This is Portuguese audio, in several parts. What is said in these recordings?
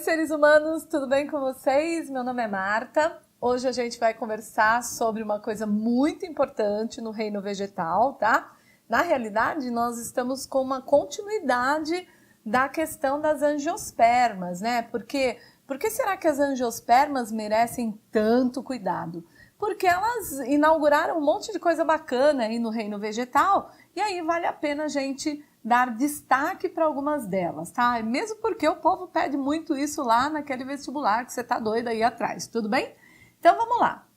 seres humanos, tudo bem com vocês? Meu nome é Marta. Hoje a gente vai conversar sobre uma coisa muito importante no reino vegetal, tá? Na realidade, nós estamos com uma continuidade da questão das angiospermas, né? Por que será que as angiospermas merecem tanto cuidado? Porque elas inauguraram um monte de coisa bacana aí no reino vegetal e aí vale a pena a gente dar destaque para algumas delas, tá? Mesmo porque o povo pede muito isso lá naquele vestibular que você tá doido aí atrás, tudo bem? Então vamos lá.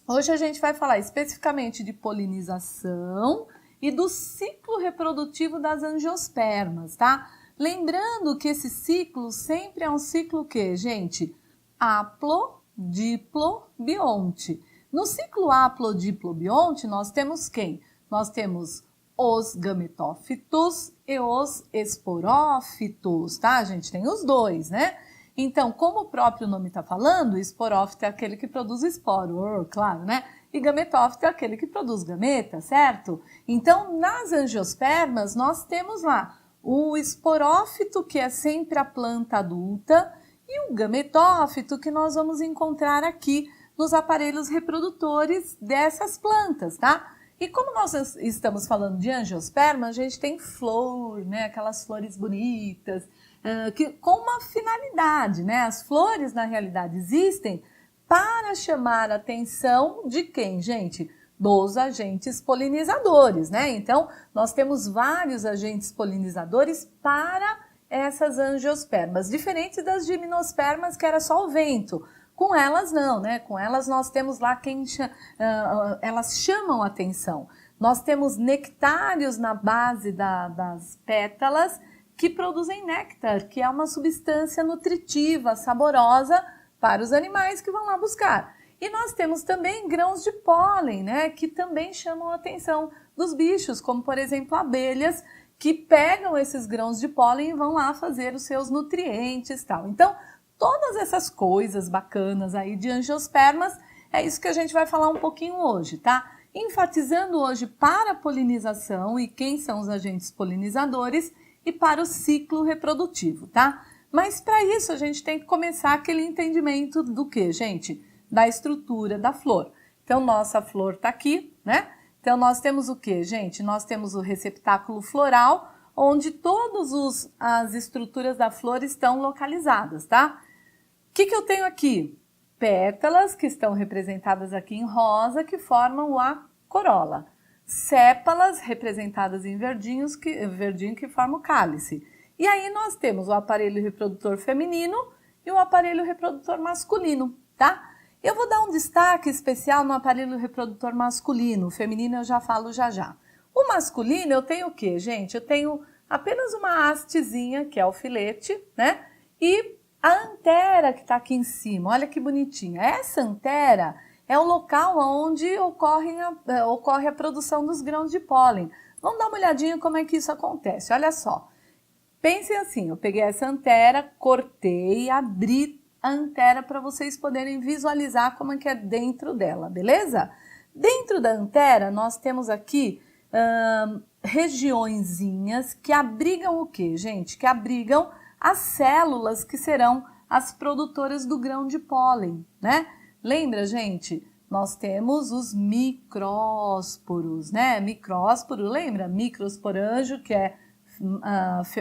Hoje a gente vai falar especificamente de polinização e do ciclo reprodutivo das angiospermas, tá? Lembrando que esse ciclo sempre é um ciclo que, gente, haplo-diplo-bionte. No ciclo haplo-diplo-bionte nós temos quem? Nós temos os gametófitos e os esporófitos, tá? A gente tem os dois, né? Então, como o próprio nome está falando, esporófito é aquele que produz esporo, claro, né? E gametófito é aquele que produz gameta, certo? Então, nas angiospermas, nós temos lá o esporófito, que é sempre a planta adulta, e o gametófito, que nós vamos encontrar aqui nos aparelhos reprodutores dessas plantas, tá? E como nós estamos falando de angiosperma, a gente tem flor, né? Aquelas flores bonitas, com uma finalidade, né? As flores, na realidade, existem para chamar a atenção de quem, gente? Dos agentes polinizadores, né? Então, nós temos vários agentes polinizadores para essas angiospermas, diferentes das gimnospermas, que era só o vento. Com elas não, né? Com elas nós temos lá elas chamam atenção. Nós temos nectários na base das pétalas que produzem néctar, que é uma substância nutritiva, saborosa para os animais que vão lá buscar. E nós temos também grãos de pólen, né? Que também chamam a atenção dos bichos, como por exemplo abelhas, que pegam esses grãos de pólen e vão lá fazer os seus nutrientes e tal. Então, todas essas coisas bacanas aí de angiospermas, é isso que a gente vai falar um pouquinho hoje, tá? Enfatizando hoje para a polinização e quem são os agentes polinizadores e para o ciclo reprodutivo, tá? Mas para isso a gente tem que começar aquele entendimento do que, gente? Da estrutura da flor. Então, nossa flor tá aqui, né? Então, nós temos o que, gente? Nós temos o receptáculo floral, onde todas as estruturas da flor estão localizadas, tá? O que eu tenho aqui? Pétalas, que estão representadas aqui em rosa, que formam a corola. Sépalas, representadas em verdinho, que forma o cálice. E aí nós temos o aparelho reprodutor feminino e o aparelho reprodutor masculino, tá? Eu vou dar um destaque especial no aparelho reprodutor masculino. O feminino eu já falo já já. O masculino eu tenho o quê, gente? Eu tenho apenas uma hastezinha, que é o filete, né? E a antera que está aqui em cima, olha que bonitinha. Essa antera é o local onde ocorre a produção dos grãos de pólen. Vamos dar uma olhadinha como é que isso acontece. Olha só. Pensem assim, eu peguei essa antera, cortei, abri a antera para vocês poderem visualizar como é que é dentro dela, beleza? Dentro da antera nós temos aqui regiõezinhas que abrigam o quê, gente? Que abrigam as células que serão as produtoras do grão de pólen, né? Lembra, gente? Nós temos os micrósporos, né? Micrósporo, lembra? Microsporanjo, que é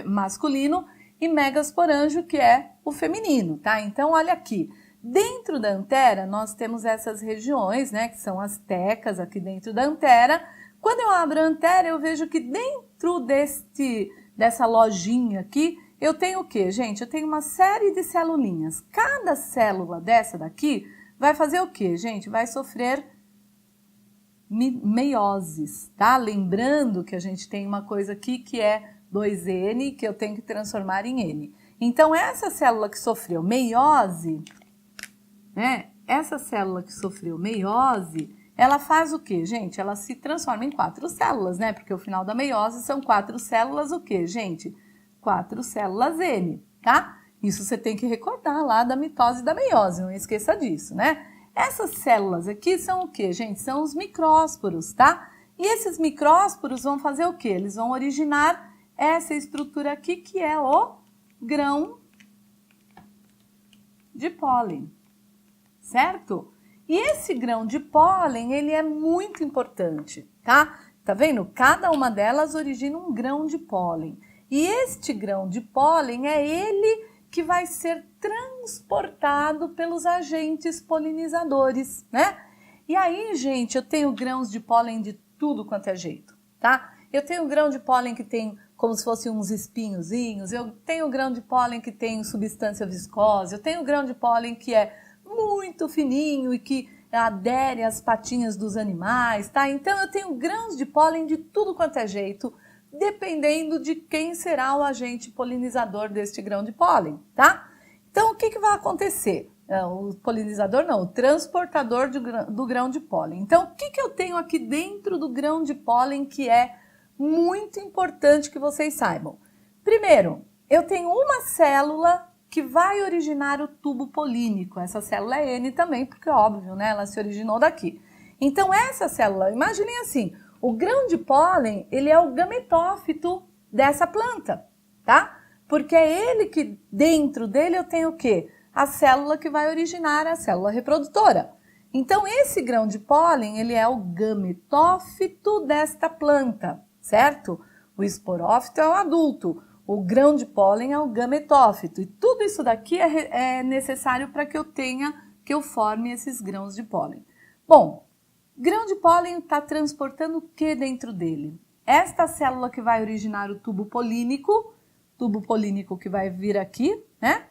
masculino, e megasporanjo, que é o feminino, tá? Então, olha aqui. Dentro da antera, nós temos essas regiões, né? Que são as tecas aqui dentro da antera. Quando eu abro a antera, eu vejo que dentro dessa lojinha aqui, eu tenho o quê, gente? Eu tenho uma série de celulinhas. Cada célula dessa daqui vai fazer o quê, gente? Vai sofrer meioses, tá? Lembrando que a gente tem uma coisa aqui que é 2N, que eu tenho que transformar em N. Então, essa célula que sofreu meiose, né? Essa célula que sofreu meiose, ela faz o quê, gente? Ela se transforma em 4 células, né? Porque o final da meiose são 4 células o quê, gente? 4 células N, tá? Isso você tem que recordar lá da mitose e da meiose, não esqueça disso, né? Essas células aqui são o quê, gente? São os micrósporos, tá? E esses micrósporos vão fazer o quê? Eles vão originar essa estrutura aqui, que é o grão de pólen, certo? E esse grão de pólen, ele é muito importante, tá? Tá vendo? Cada uma delas origina um grão de pólen. E este grão de pólen é ele que vai ser transportado pelos agentes polinizadores, né? E aí, gente, eu tenho grãos de pólen de tudo quanto é jeito, tá? Eu tenho grão de pólen que tem como se fossem uns espinhozinhos, eu tenho grão de pólen que tem substância viscosa, eu tenho grão de pólen que é muito fininho e que adere às patinhas dos animais, tá? Então eu tenho grãos de pólen de tudo quanto é jeito, dependendo de quem será o agente polinizador deste grão de pólen, tá? Então o que vai acontecer? O polinizador não, o transportador do grão de pólen. Então o que eu tenho aqui dentro do grão de pólen que é muito importante que vocês saibam? Primeiro, eu tenho uma célula que vai originar o tubo polínico. Essa célula é N também, porque é óbvio, né? Ela se originou daqui. Então essa célula, imaginem assim, o grão de pólen, ele é o gametófito dessa planta, tá? Porque é ele que, dentro dele, eu tenho o quê? A célula que vai originar a célula reprodutora. Então esse grão de pólen, ele é o gametófito desta planta, certo? O esporófito é o adulto. O grão de pólen é o gametófito. E tudo isso daqui é necessário para que eu forme esses grãos de pólen. Bom, grão de pólen está transportando o que dentro dele? Esta célula que vai originar o tubo polínico que vai vir aqui, né?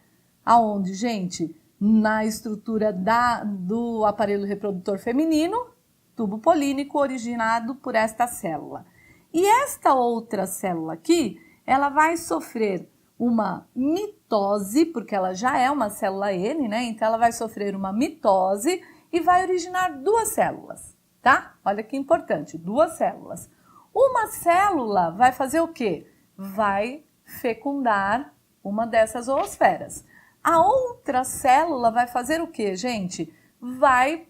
Aonde, gente? Na estrutura do aparelho reprodutor feminino, tubo polínico originado por esta célula. E esta outra célula aqui, ela vai sofrer uma mitose, porque ela já é uma célula N, né? Então ela vai sofrer uma mitose e vai originar duas células, tá? Olha que importante, duas células. Uma célula vai fazer o quê? Vai fecundar uma dessas zoosferas. A outra célula vai fazer o quê, gente? Vai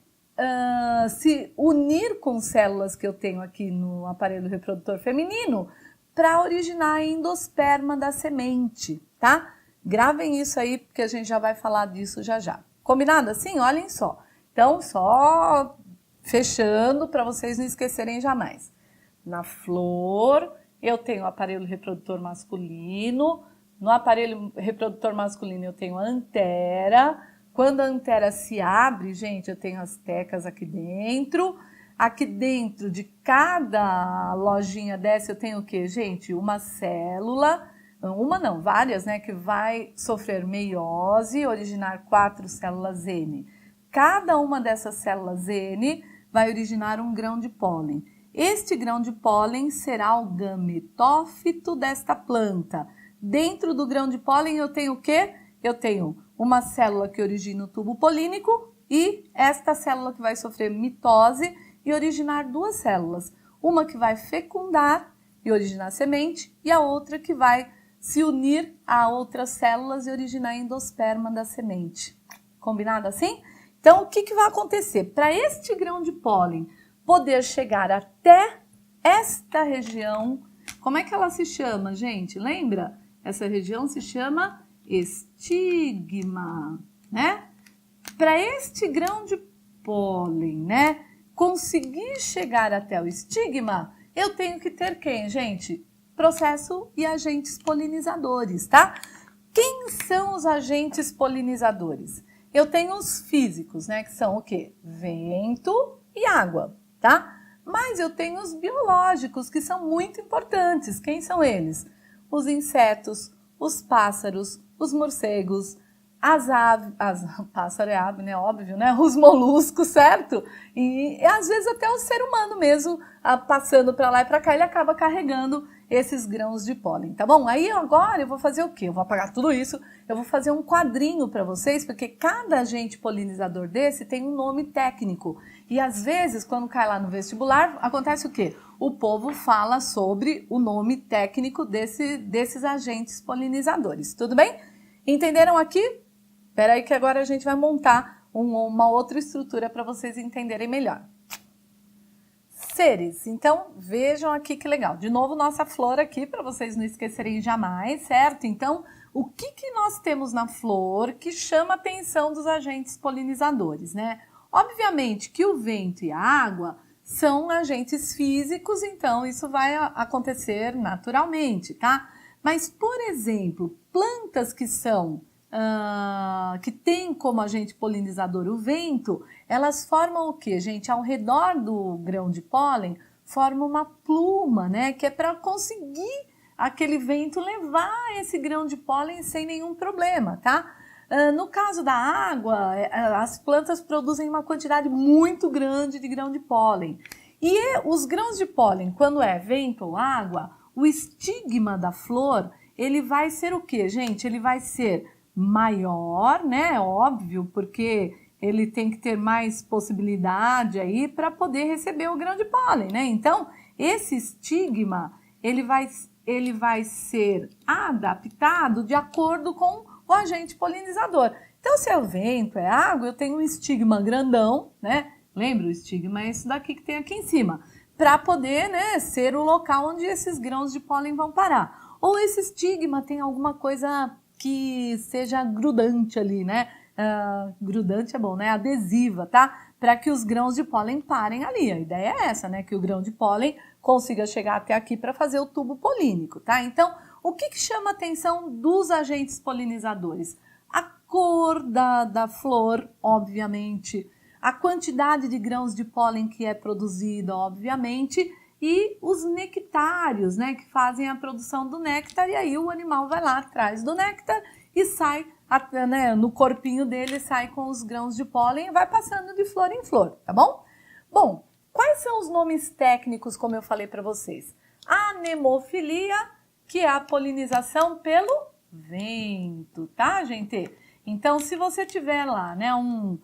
se unir com células que eu tenho aqui no aparelho reprodutor feminino para originar a endosperma da semente, tá? Gravem isso aí, porque a gente já vai falar disso já já. Combinado assim? Olhem só. Então, só fechando para vocês não esquecerem jamais. Na flor, eu tenho o aparelho reprodutor masculino. No aparelho reprodutor masculino, eu tenho a antera. Quando a antera se abre, gente, eu tenho as tecas aqui dentro. Aqui dentro de cada lojinha dessa eu tenho o quê, gente? Uma célula, uma não, várias, né? Que vai sofrer meiose, originar 4 células N. Cada uma dessas células N vai originar um grão de pólen. Este grão de pólen será o gametófito desta planta. Dentro do grão de pólen eu tenho o quê? Eu tenho uma célula que origina o tubo polínico e esta célula que vai sofrer mitose e originar duas células. Uma que vai fecundar e originar semente e a outra que vai se unir a outras células e originar a endosperma da semente. Combinado assim? Então, o que vai acontecer? Para este grão de pólen poder chegar até esta região, como é que ela se chama, gente? Lembra? Essa região se chama estigma, né? Para este grão de pólen, né, conseguir chegar até o estigma, eu tenho que ter quem, gente? Processo e agentes polinizadores, tá? Quem são os agentes polinizadores? Eu tenho os físicos, né, que são o quê? Vento e água, tá? Mas eu tenho os biológicos, que são muito importantes. Quem são eles? Os insetos, os pássaros, os morcegos, as aves, pássaro é ave, né? Óbvio, né? Os moluscos, certo? E às vezes até o ser humano mesmo, passando para lá e para cá, ele acaba carregando esses grãos de pólen, tá bom? Aí agora eu vou fazer o quê? Eu vou apagar tudo isso, eu vou fazer um quadrinho para vocês, porque cada agente polinizador desse tem um nome técnico. E às vezes, quando cai lá no vestibular, acontece o quê? O povo fala sobre o nome técnico desses agentes polinizadores, tudo bem? Entenderam aqui? Espera aí que agora a gente vai montar uma outra estrutura para vocês entenderem melhor. Seres, então vejam aqui que legal. De novo, nossa flor aqui para vocês não esquecerem jamais, certo? Então, o que nós temos na flor que chama a atenção dos agentes polinizadores, né? Obviamente que o vento e a água são agentes físicos, então isso vai acontecer naturalmente, tá? Mas, por exemplo, plantas que são que tem como agente polinizador o vento, elas formam o que, gente? Ao redor do grão de pólen, forma uma pluma, né? Que é para conseguir aquele vento levar esse grão de pólen sem nenhum problema, tá? No caso da água, as plantas produzem uma quantidade muito grande de grão de pólen. E os grãos de pólen, quando é vento ou água, o estigma da flor, ele vai ser o quê, gente? Ele vai ser maior, né? Óbvio, porque ele tem que ter mais possibilidade aí para poder receber o grão de pólen, né? Então, esse estigma, ele vai ser adaptado de acordo com o agente polinizador. Então, se é o vento, é água, eu tenho um estigma grandão, né? Lembra, o estigma é isso daqui que tem aqui em cima, para poder, né, ser o local onde esses grãos de pólen vão parar. Ou esse estigma tem alguma coisa que seja grudante ali, né? Grudante é bom, né? Adesiva, tá? Para que os grãos de pólen parem ali. A ideia é essa, né? Que o grão de pólen consiga chegar até aqui para fazer o tubo polínico, tá? Então, o que chama a atenção dos agentes polinizadores? A cor da flor, obviamente, a quantidade de grãos de pólen que é produzida, obviamente, e os nectários, né, que fazem a produção do néctar, e aí o animal vai lá atrás do néctar e sai, né, no corpinho dele, sai com os grãos de pólen e vai passando de flor em flor, tá bom? Bom, quais são os nomes técnicos, como eu falei para vocês? Anemofilia, que é a polinização pelo vento, tá, gente? Então, se você tiver lá, né, um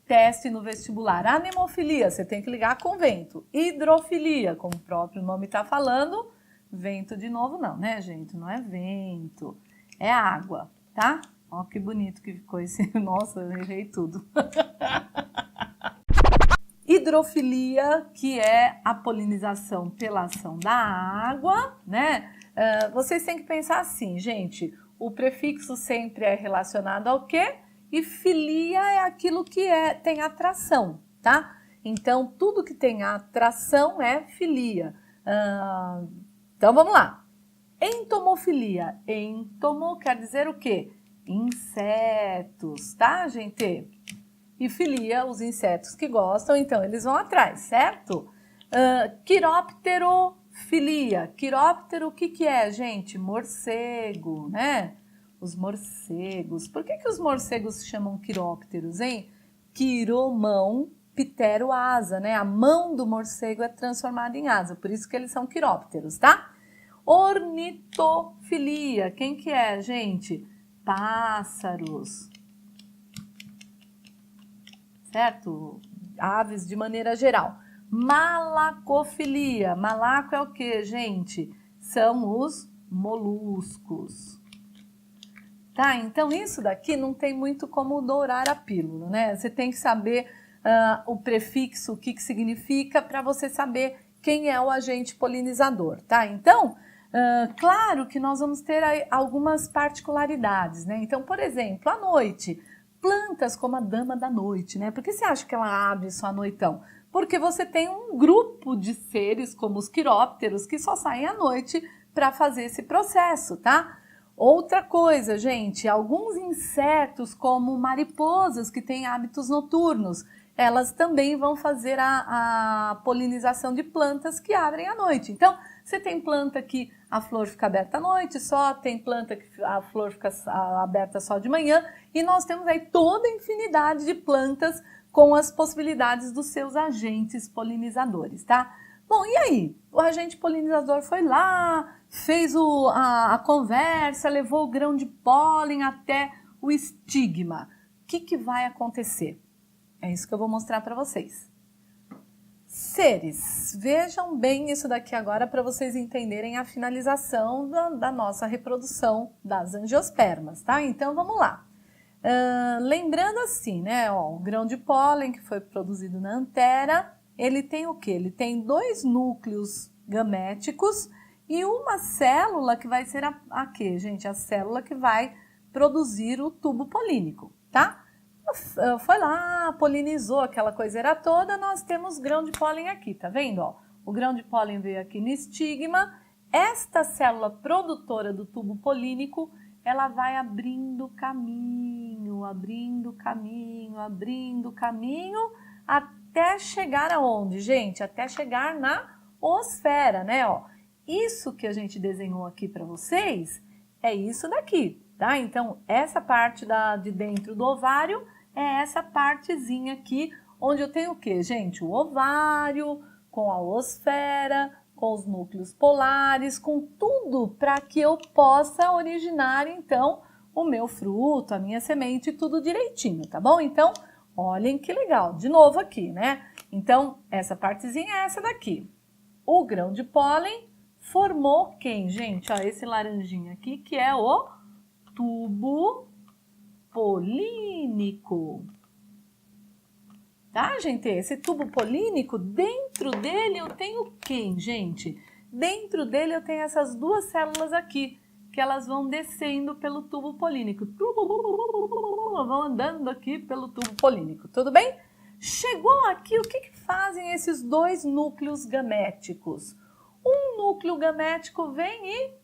teste no vestibular, anemofilia, você tem que ligar com vento. Hidrofilia, como o próprio nome está falando, vento de novo não, né, gente? Não é vento, é água, tá? Ó que bonito que ficou esse... Nossa, eu errei tudo. Hidrofilia, que é a polinização pela ação da água, né? Vocês têm que pensar assim, gente, o prefixo sempre é relacionado ao quê? E filia é aquilo que tem atração, tá? Então, tudo que tem atração é filia. Então, vamos lá. Entomofilia. Entomo quer dizer o quê? Insetos, tá, gente? E filia, os insetos que gostam, então eles vão atrás, certo? Quiropterofilia. Quiróptero, o que é, gente? Morcego, né? Os morcegos. Por que os morcegos se chamam quirópteros, hein? Quiromão, ptero, asa, né? A mão do morcego é transformada em asa, por isso que eles são quirópteros, tá? Ornitofilia. Quem que é, gente? Pássaros. Certo? Aves de maneira geral. Malacofilia. Malaco é o que, gente? São os moluscos. Tá, então isso daqui não tem muito como dourar a pílula, né? Você tem que saber o prefixo, o que significa, para você saber quem é o agente polinizador, tá? Então, claro que nós vamos ter algumas particularidades, né? Então, por exemplo, à noite, plantas como a dama da noite, né? Por que você acha que ela abre só à noitão? Porque você tem um grupo de seres, como os quirópteros, que só saem à noite para fazer esse processo, tá? Outra coisa, gente, alguns insetos, como mariposas, que têm hábitos noturnos, elas também vão fazer a polinização de plantas que abrem à noite. Então, você tem planta que a flor fica aberta à noite só, tem planta que a flor fica aberta só de manhã, e nós temos aí toda a infinidade de plantas com as possibilidades dos seus agentes polinizadores, tá? Bom, e aí? O agente polinizador foi lá, fez a conversa, levou o grão de pólen até o estigma. O que vai acontecer? É isso que eu vou mostrar para vocês. Seres, vejam bem isso daqui agora para vocês entenderem a finalização da nossa reprodução das angiospermas, tá? Então, vamos lá. Lembrando assim, né? Ó, o grão de pólen que foi produzido na antera, ele tem o quê? Ele tem 2 núcleos gaméticos e uma célula que vai ser a quê, gente? A célula que vai produzir o tubo polínico, tá? Foi lá, polinizou aquela coiseira toda, nós temos grão de pólen aqui, tá vendo? Ó, o grão de pólen veio aqui no estigma, esta célula produtora do tubo polínico, ela vai abrindo caminho, abrindo caminho, abrindo caminho, até chegar aonde, gente? Até chegar na oosfera, né? Ó, isso que a gente desenhou aqui para vocês é isso daqui, tá? Então, essa parte de dentro do ovário é essa partezinha aqui, onde eu tenho o quê, gente? O ovário, com a oosfera, com os núcleos polares, com tudo para que eu possa originar, então, o meu fruto, a minha semente, tudo direitinho, tá bom? Então, olhem que legal, de novo aqui, né? Então, essa partezinha é essa daqui. O grão de pólen formou quem, gente? Ó, esse laranjinha aqui, que é o tubo polínico. Tá, gente? Esse tubo polínico, dentro dele eu tenho quem, gente? Dentro dele eu tenho essas duas células aqui, que elas vão descendo pelo tubo polínico. Vão andando aqui pelo tubo polínico, tudo bem? Chegou aqui, o que fazem esses dois núcleos gaméticos? Um núcleo gamético vem e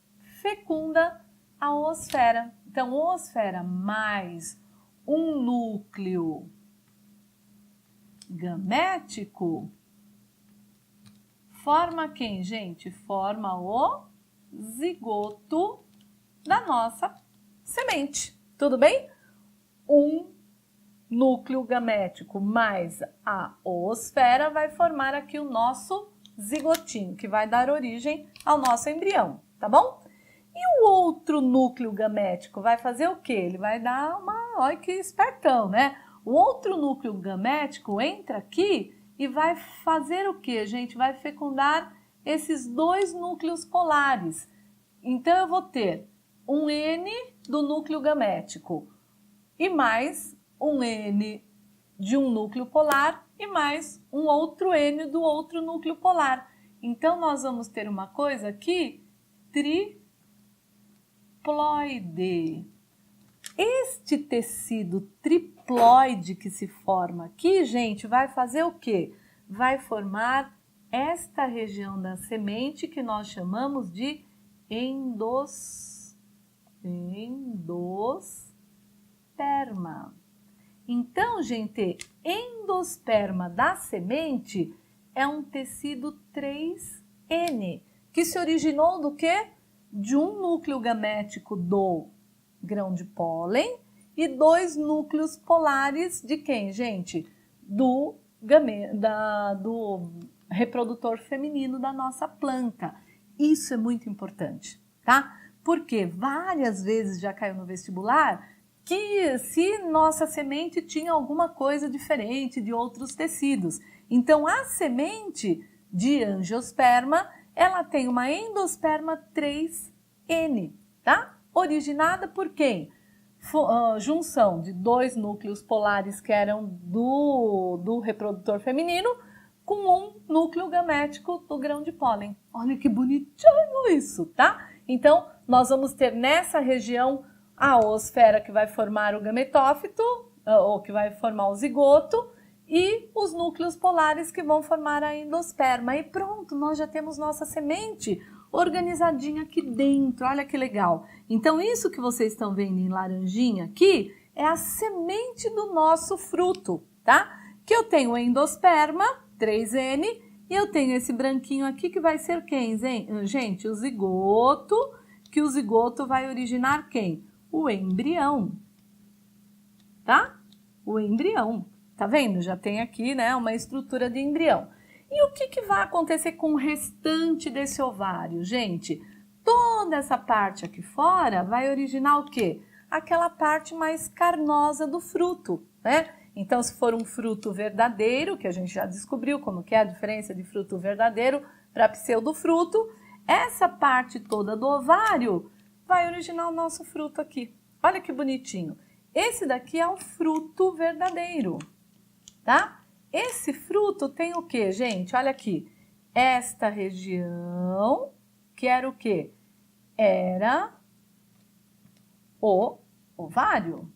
fecunda a oosfera. Então, oosfera mais um núcleo gamético forma quem, gente? Forma o zigoto da nossa semente, tudo bem? Um núcleo gamético mais a oosfera vai formar aqui o nosso zigotinho, que vai dar origem ao nosso embrião, tá bom? E o outro núcleo gamético vai fazer o quê? Ele vai dar uma... Olha que espertão, né? O outro núcleo gamético entra aqui e vai fazer o quê, gente? Vai fecundar esses dois núcleos polares. Então, eu vou ter um N do núcleo gamético e mais um N de um núcleo polar e mais um outro N do outro núcleo polar. Então, nós vamos ter uma coisa aqui, triploide. Este tecido triploide que se forma aqui, gente, vai fazer o quê? Vai formar esta região da semente que nós chamamos de endosperma. Então, gente, endosperma da semente é um tecido 3N, que se originou do quê? De um núcleo gamético do grão de pólen e dois núcleos polares de quem, gente? Do reprodutor feminino da nossa planta. Isso é muito importante, tá? Porque várias vezes já caiu no vestibular que se nossa semente tinha alguma coisa diferente de outros tecidos. Então, a semente de angiosperma, ela tem uma endosperma 3N, tá? Originada por quem? Junção de dois núcleos polares que eram do reprodutor feminino com um núcleo gamético do grão de pólen. Olha que bonitinho isso, tá? Então, nós vamos ter nessa região a oosfera que vai formar o gametófito, ou que vai formar o zigoto, e os núcleos polares que vão formar a endosperma. E pronto, nós já temos nossa semente organizadinha aqui dentro, olha que legal. Então, isso que vocês estão vendo em laranjinha aqui é a semente do nosso fruto, tá? Que eu tenho endosperma, 3N, e eu tenho esse branquinho aqui que vai ser quem, gente? O zigoto, que o zigoto vai originar quem? O embrião, tá? O embrião, tá vendo? Já tem aqui, né, uma estrutura de embrião. E o que vai acontecer com o restante desse ovário, gente? Toda essa parte aqui fora vai originar o quê? Aquela parte mais carnosa do fruto, né? Então, se for um fruto verdadeiro, que a gente já descobriu como que é a diferença de fruto verdadeiro para pseudofruto, essa parte toda do ovário vai originar o nosso fruto aqui. Olha que bonitinho. Esse daqui é o fruto verdadeiro, tá? Esse fruto tem o quê, gente? Olha aqui, esta região que era o quê? Era o ovário.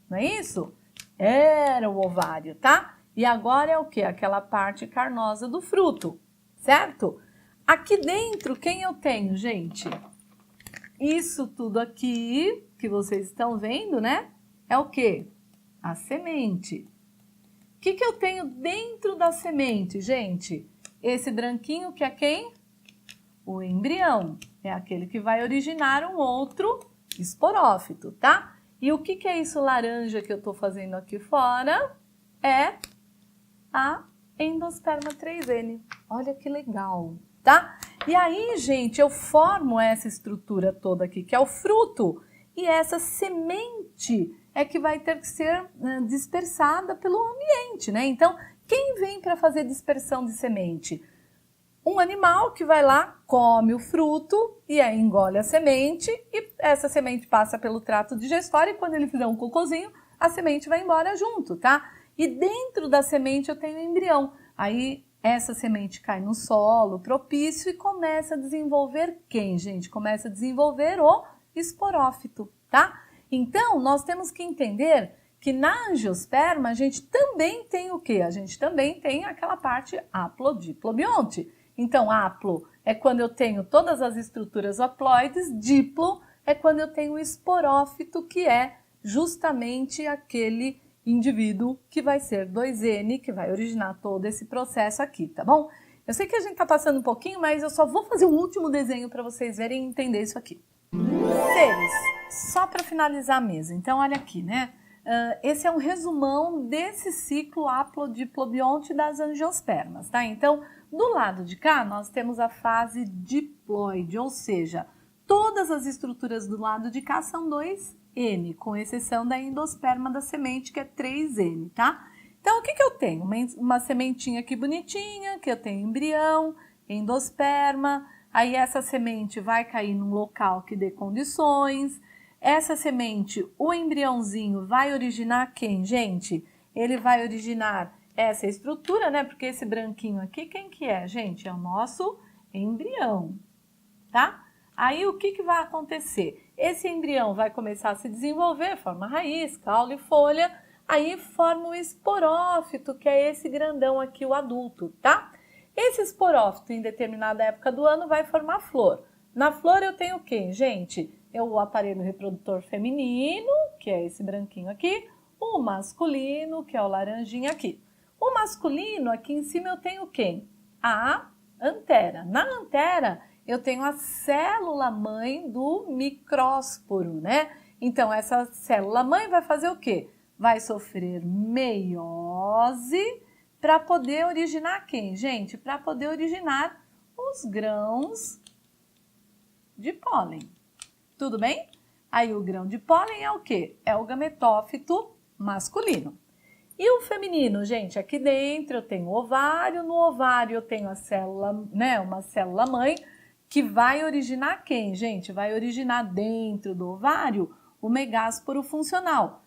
Não é isso? Era o ovário, tá? E agora é o quê? Aquela parte carnosa do fruto, certo? Aqui dentro, quem eu tenho, gente? Isso tudo aqui que vocês estão vendo, né? É o quê? A semente. O que eu tenho dentro da semente, gente? Esse branquinho que é quem? O embrião. É aquele que vai originar um outro esporófito, tá? E o que é isso laranja que eu tô fazendo aqui fora? É a endosperma 3N. Olha que legal, tá? E aí, gente, eu formo essa estrutura toda aqui, que é o fruto. E essa semente é que vai ter que ser dispersada pelo ambiente, né? Então, quem vem para fazer dispersão de semente? Um animal que vai lá, come o fruto e aí engole a semente e essa semente passa pelo trato digestório e quando ele fizer um cocôzinho, a semente vai embora junto, tá? E dentro da semente eu tenho o embrião. Aí essa semente cai no solo propício e começa a desenvolver quem, gente? Começa a desenvolver o esporófito, tá? Então, nós temos que entender que na angiosperma a gente também tem o quê? A gente também tem aquela parte haplodiplobionte. Então, haplo é quando eu tenho todas as estruturas haploides, diplo é quando eu tenho o esporófito, que é justamente aquele indivíduo que vai ser 2N, que vai originar todo esse processo aqui, tá bom? Eu sei que a gente tá passando um pouquinho, mas eu só vou fazer um último desenho para vocês verem e entender isso aqui. Seres, só para finalizar a mesa. Então, olha aqui, né? Esse é um resumão desse ciclo haplodiplobionte das angiospermas, tá? Então, do lado de cá, nós temos a fase diploide, ou seja, todas as estruturas do lado de cá são 2N, com exceção da endosperma da semente, que é 3N, tá? Então, o que eu tenho? Uma sementinha aqui bonitinha, que eu tenho embrião, endosperma, aí essa semente vai cair num local que dê condições. Essa semente, o embriãozinho, vai originar quem, gente? Ele vai originar essa estrutura, né? Porque esse branquinho aqui, quem que é, gente? É o nosso embrião, tá? Aí, o que vai acontecer? Esse embrião vai começar a se desenvolver, forma raiz, caule e folha, aí forma o esporófito, que é esse grandão aqui, o adulto, tá? Esse esporófito, em determinada época do ano, vai formar flor. Na flor eu tenho quem, gente? O aparelho reprodutor feminino, que é esse branquinho aqui, o masculino, que é o laranjinha aqui. O masculino, aqui em cima eu tenho quem? A antera. Na antera, eu tenho a célula-mãe do micrósporo, né? Então, essa célula-mãe vai fazer o quê? Vai sofrer meiose para poder originar quem, gente? Para poder originar os grãos de pólen. Tudo bem? Aí o grão de pólen é o quê? É o gametófito masculino. E o feminino, gente, aqui dentro eu tenho o ovário, no ovário eu tenho a célula, né, uma célula mãe, que vai originar quem, gente? Vai originar dentro do ovário o megásporo funcional.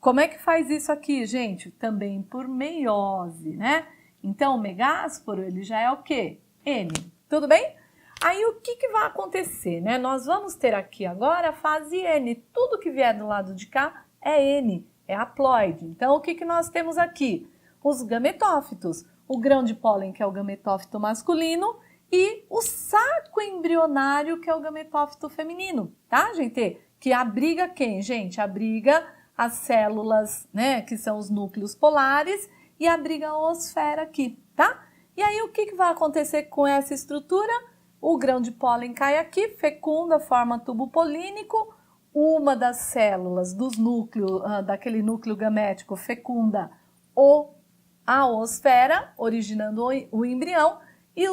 Como é que faz isso aqui, gente? Também por meiose, né? Então, o megásporo, ele já é o quê? N. Tudo bem? Aí, o que vai acontecer, né? Nós vamos ter aqui agora a fase N. Tudo que vier do lado de cá é N, é haploide. Então, o que nós temos aqui? Os gametófitos. O grão de pólen, que é o gametófito masculino, e o saco embrionário, que é o gametófito feminino, tá, gente? Que abriga quem, gente? Abriga as células, né, que são os núcleos polares, e abriga a oosfera aqui, tá? E aí, o que vai acontecer com essa estrutura? O grão de pólen cai aqui, fecunda, forma tubo polínico, uma das células dos núcleos, daquele núcleo gamético fecunda a oosfera, originando o embrião, e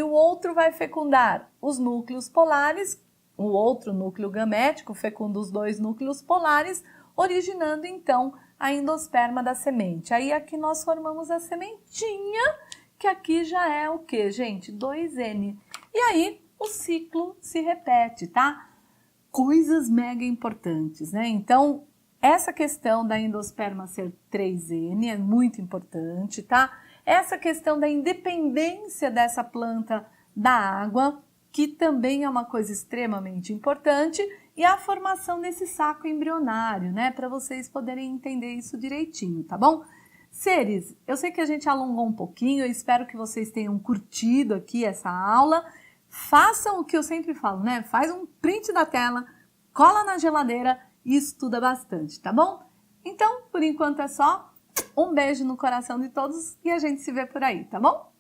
o outro vai fecundar os núcleos polares, o outro núcleo gamético fecunda os dois núcleos polares, originando então a endosperma da semente. Aí aqui nós formamos a sementinha, que aqui já é o que, gente? 2N. E aí o ciclo se repete, tá? Coisas mega importantes, né? Então, essa questão da endosperma ser 3N é muito importante, tá? Essa questão da independência dessa planta da água, que também é uma coisa extremamente importante, e a formação desse saco embrionário, né? Para vocês poderem entender isso direitinho, tá bom? Seres, eu sei que a gente alongou um pouquinho, eu espero que vocês tenham curtido aqui essa aula. Façam o que eu sempre falo, né? Faz um print da tela, cola na geladeira e estuda bastante, tá bom? Então, por enquanto é só. Um beijo no coração de todos e a gente se vê por aí, tá bom?